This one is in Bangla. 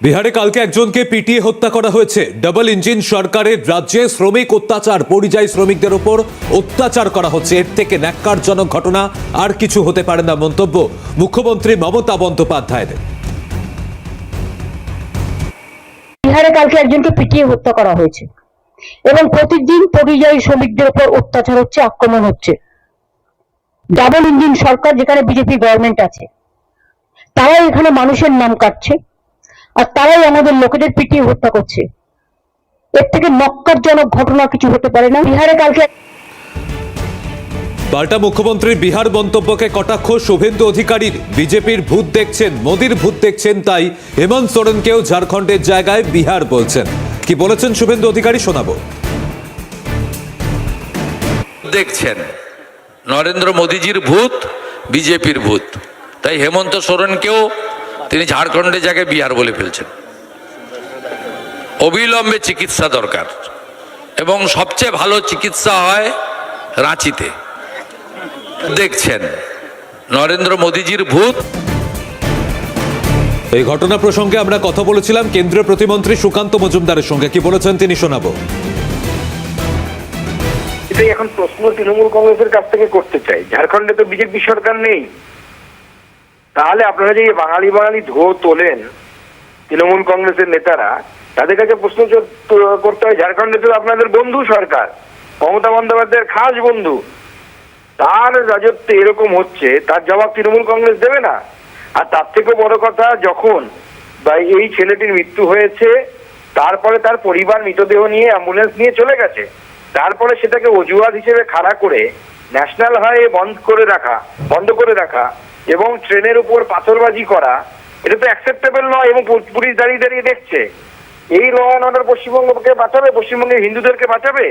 বিহারে কালকে একজনকে পিটিয়ে হত্যা করা হয়েছে। ডাবল ইঞ্জিন সরকারের রাজ্যে শ্রমিক অত্যাচার, পরিযায়ী শ্রমিকদের উপর অত্যাচার করা হচ্ছে। এর থেকে ন্যাক্কারজনক ঘটনা আর কিছু হতে পারে না, মন্তব্য মুখ্যমন্ত্রী মমতা বন্দ্যোপাধ্যায়ের। বিহারে কালকে একজনকে পিটিয়ে হত্যা করা হয়েছে এবং প্রতিদিন পরিযায়ী শ্রমিকদের উপর অত্যাচার হচ্ছে, আক্রমণ হচ্ছে। ডাবল ইঞ্জিন সরকার, যেখানে বিজেপি গভর্নমেন্ট আছে, তারাই এখানে মানুষের নাম কাটছে আর তারাই আমাদের লোকেদের পিটিয়ে হত্যা করছে। এর থেকে নক্কারজনক ঘটনা কিছু হতে পারে না। বিহারে কালকে পাল্টা মুখ্যমন্ত্রীর বিহার মন্তব্যকে কটাক্ষ শুভেন্দু অধিকারীর। বিজেপির ভূত দেখছেন, মোদির ভূত দেখছেন, তাই হেমন্ত সোরেনকেও ঝাড়খণ্ডের জায়গায় বিহার বলছেন। কি বলেছেন শুভেন্দু অধিকারী, শোনাবো। দেখছেন নরেন্দ্র মোদীজির ভূত, বিজেপির ভূত, তাই হেমন্ত সোরেনকেও তিনি ঝাড়খণ্ডের জায়গায় বিহার বলে ফেলছেন। অবিলম্বে চিকিৎসা দরকার এবং সবচেয়ে ভালো চিকিৎসা হয় রাঁচিতে। দেখছেন নরেন্দ্র মোদীজির ভূত। এই ঘটনা প্রসঙ্গে আমরা কথা বলেছিলাম কেন্দ্রীয় প্রতিমন্ত্রী সুকান্ত মজুমদারের সঙ্গে। কি বলেছেন তিনি, শোনাবো। এটাই এখন প্রশ্ন তৃণমূল কংগ্রেসের কাছ থেকে করতে চাই। ঝাড়খণ্ডে তো বিজেপি সরকার নেই, তাহলে আপনারা যে বাঙালি বাঙালি ধো তোলেন তৃণমূল কংগ্রেসের নেতারা, তাদের কাছে প্রশ্ন করতে হয়, ঝাড়খণ্ডে তো আপনাদের বন্ধু সরকার, মমতা বন্দ্যোপাধ্যায়ের খাস বন্ধু, তার রাজত্বে এরকম হচ্ছে, তার জবাব তৃণমূল কংগ্রেস দেবে না? আর তার থেকেও বড় কথা, যখন এই ছেলেটির মৃত্যু হয়েছে, তারপরে তার পরিবার মৃতদেহ নিয়ে অ্যাম্বুলেন্স নিয়ে চলে গেছে, তারপরে সেটাকে অজুহাত হিসেবে খাড়া করে ন্যাশনাল হাইওয়ে বন্ধ করে রাখা এবং ট্রেনের উপর পাথরবাজি করা, এটা তো অ্যাকসেপ্টেবল নয়। এবং পুলিশ দাঁড়িয়ে দাঁড়িয়ে দেখছে। এই ল অ্যান্ড অর্ডার পশ্চিমবঙ্গকে বাঁচাবে? পশ্চিমবঙ্গের হিন্দুদেরকে বাঁচাবে?